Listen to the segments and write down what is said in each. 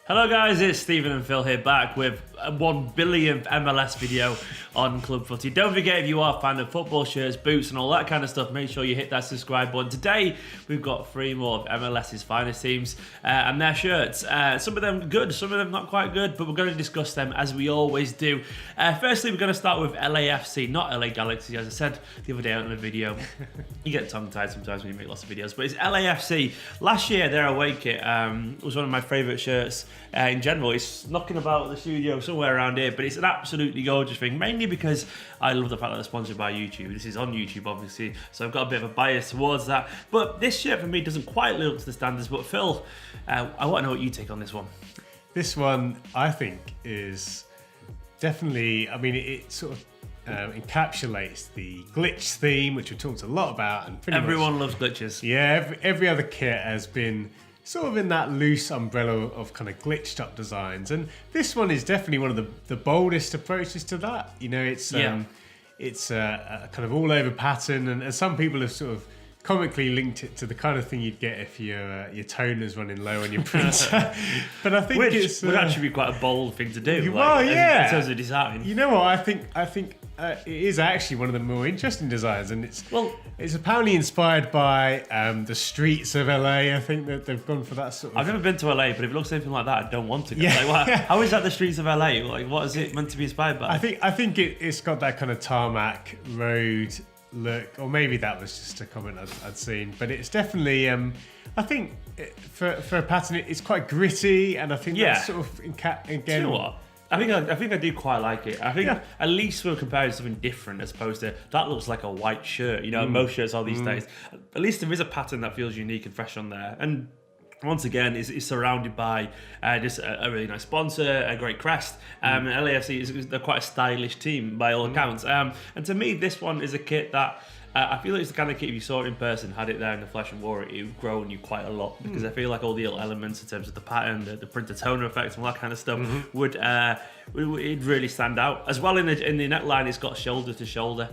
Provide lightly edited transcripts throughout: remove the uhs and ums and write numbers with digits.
Hello guys, it's Stephen and Phil here back with a 1 billionth MLS video on Club Footy. Don't forget, if you are a fan of football shirts, boots and all that kind of stuff, make sure you hit that subscribe button. Today we've got 3 more of MLS's finest teams and their shirts. Some of them good, some of them not quite good, but we're going to discuss them as we always do. Firstly, we're going to start with LAFC, not LA Galaxy, as I said the other day on the video. You get tongue-tied sometimes when you make lots of videos, but it's LAFC. Last year, their away kit was one of my favourite shirts in general. It's knocking about the studio somewhere around here, but it's an absolutely gorgeous thing, mainly because I love the fact that they're sponsored by YouTube. This is on YouTube, obviously, so I've got a bit of a bias towards that. But this shirt for me doesn't quite live up to the standards. But Phil, I want to know what you take on this one. This one, I think, is definitely, I mean, it sort of encapsulates the glitch theme, which we talked a lot about. And everyone loves glitches. Yeah, every other kit has been sort of in that loose umbrella of kind of glitched up designs, and this one is definitely one of the boldest approaches to that. You know, it's a kind of all over pattern, and some people have sort of comically linked it to the kind of thing you'd get if your toner's running low on your printer. But I think it would actually be quite a bold thing to do. Well, yeah, in terms of design. You know what? I think it is actually one of the more interesting designs, and it's apparently inspired by the streets of LA. I think that they've gone for that sort of. I've never been to LA, but if it looks anything like that, I don't want to go. Yeah. Like, how is that the streets of LA? Like, what is it meant to be inspired by? I think it's got that kind of tarmac road look, or maybe that was just a comment I'd seen, but it's definitely I think for a pattern it's quite gritty, and I think that's sort of again. Do you know what? I think I do quite like it. I think at least we're comparing something different as opposed to that looks like a white shirt. You know, most shirts are these days. At least there is a pattern that feels unique and fresh on there. And once again, it's surrounded by just a really nice sponsor, a great crest. LAFC they're quite a stylish team by all accounts. And to me, this one is a kit that I feel like it's the kind of kit if you saw it in person, had it there in the flesh and wore it, it would grow on you quite a lot, because I feel like all the little elements in terms of the pattern, the printer toner effect and all that kind of stuff would really stand out. As well, in the neckline, it's got shoulder to shoulder,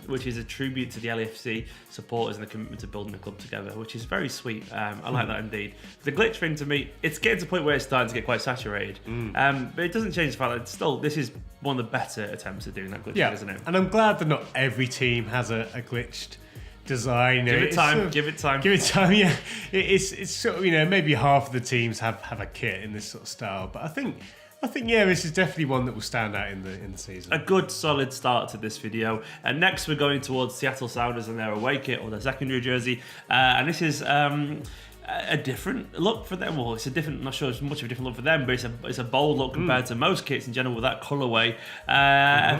which is a tribute to the LAFC supporters and the commitment to building the club together, which is very sweet. I like that indeed. The glitch thing, to me, it's getting to the point where it's starting to get quite saturated, but it doesn't change the fact that still this is one of the better attempts at doing that glitch thing, isn't it? And I'm glad that not every team has a glitched design. Give it time. Give it time. Yeah, it's sort of, you know, maybe half of the teams have a kit in this sort of style, but I think this is definitely one that will stand out in the season. A good solid start to this video. And next we're going towards Seattle Sounders and their away kit, or their secondary jersey, and this is a different look for them. Well, it's a different, I'm not sure it's much of a different look for them, but it's a bold look compared to most kits in general with that colourway.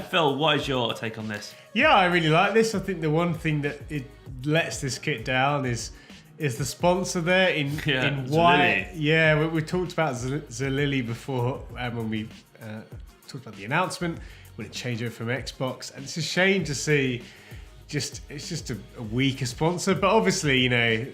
Phil, what is your take on this? Yeah, I really like this. I think the one thing that it lets this kit down is the sponsor there in white. Yeah, we talked about Zalili before when we talked about the announcement when it changed over from Xbox, and it's a shame to see it's just a weaker sponsor, but obviously, you know,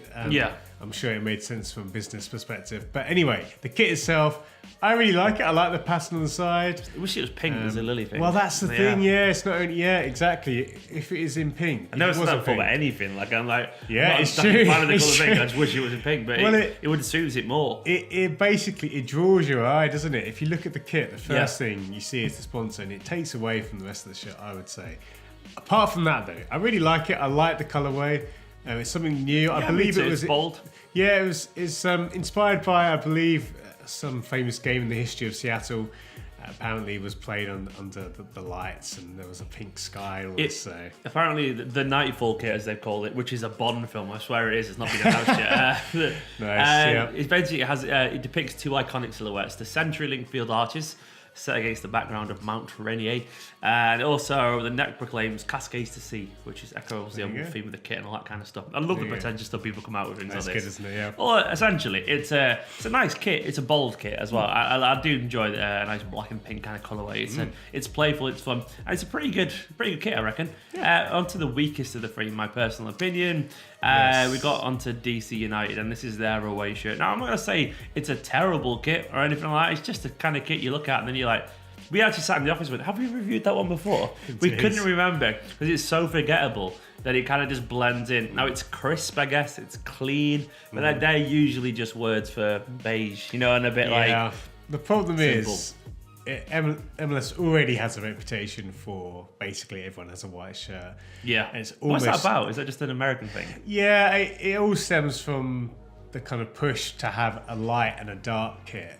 I'm sure it made sense from a business perspective. But anyway, the kit itself, I really like it. I like the pattern on the side. I wish it was pink as a Lily thing. Well, that's the thing. Yeah, it's not only. Yeah, exactly. If it is in pink, I never said that before about anything. Like I'm like, it's true. I just wish it was in pink, but it would suit it more. It basically draws your eye, doesn't it? If you look at the kit, the first thing you see is the sponsor, and it takes away from the rest of the shirt, I would say. Apart from that, though, I really like it. I like the colourway. It's something new. I believe it was bold. Yeah, it's inspired by, I believe, some famous game in the history of Seattle. Apparently, was played under the lights, and there was a pink sky. Apparently, the Nightfall kit, as they've called it, which is a Bond film. I swear it is. It's not been announced yet. Nice. It basically it depicts 2 iconic silhouettes: the CenturyLink Field arches, set against the background of Mount Rainier, and also the neck proclaims Cascades to Sea, which is echoes the overall theme of the kit and all that kind of stuff. I love the potential stuff people come out with things like this. Good, isn't it? Yeah. Well, essentially, it's a nice kit. It's a bold kit as well. I do enjoy a nice black and pink kind of colourway. It's playful, it's fun, and it's a pretty good kit, I reckon. Onto the weakest of the 3, in my personal opinion. We got onto DC United, and this is their away shirt. Now, I'm not going to say it's a terrible kit or anything like that. It's just the kind of kit you look at and then you're like, We actually sat in the office with, have we reviewed that one before? We couldn't remember because it's so forgettable that it kind of just blends in. Now it's crisp, I guess, it's clean, but they're usually just words for beige, you know, and a bit like... The problem simple. is, MLS already has a reputation for basically everyone has a white shirt. Yeah. And it's almost, what's that about? Is that just an American thing? Yeah, it all stems from the kind of push to have a light and a dark kit.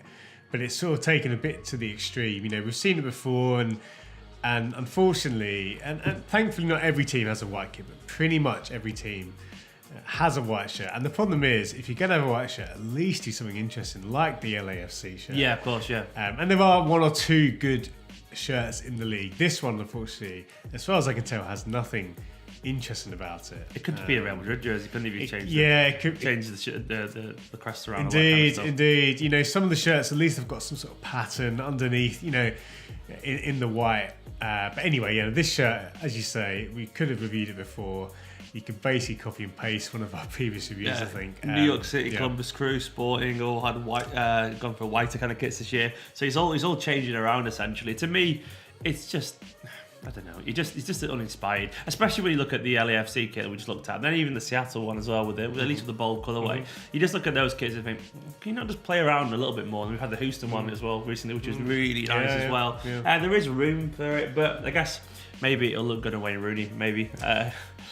But it's sort of taken a bit to the extreme. You know, we've seen it before, and unfortunately, and thankfully not every team has a white kit, but pretty much every team has a white shirt. And the problem is, if you're going to have a white shirt, at least do something interesting, like the LAFC shirt. Yeah, of course, yeah. And there are one or two good shirts in the league. This one, unfortunately, as far as I can tell, has nothing interesting about it. It could be a Real Madrid jersey, couldn't even change it could change the crest around. Indeed. You know, some of the shirts at least have got some sort of pattern underneath, you know, in the white. But anyway, yeah, this shirt, as you say, we could have reviewed it before. You could basically copy and paste one of our previous reviews, I think. New York City, Columbus Crew, Sporting all had white, gone for whiter kind of kits this year. So he's all changing around essentially. To me, it's just, I don't know. It's just uninspired, especially when you look at the LAFC kit that we just looked at, and then even the Seattle one as well, with at least with the bold colourway. You just look at those kits and think, can you not just play around a little bit more? And we've had the Houston one as well recently, which is really nice as well. And there is room for it, but I guess maybe it'll look good on Wayne Rooney. Maybe.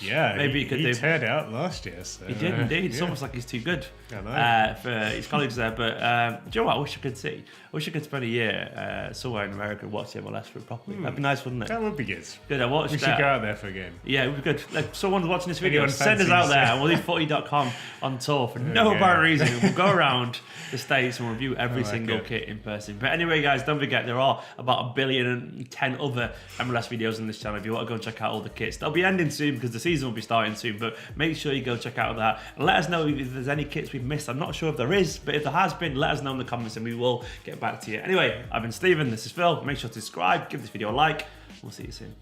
Maybe he could do. He teared out last year. So, he did indeed. It's almost like he's too good for his colleagues there. But do you know what? I wish I could see. I wish I could spend a year somewhere in America and watch MLS for it properly. That'd be nice, wouldn't it? That would be good. Good. I watched. We should go out there for a game. Yeah, it would be good. Like someone's watching this video, send us out there, and we'll leave FOOTY.COM on tour for no apparent reason. We'll go around the States and review every single kit in person. But anyway, guys, don't forget there are about 1,010,000,000 other MLS videos on this channel. If you want to go and check out all the kits, they'll be ending soon because the season will be starting soon. But make sure you go check out that and let us know if there's any kits we've missed. I'm not sure if there is, but if there has been, let us know in the comments and we will get back to you. Anyway, I've been Stephen, this is Phil. Make sure to subscribe, give this video a like. We'll see you soon.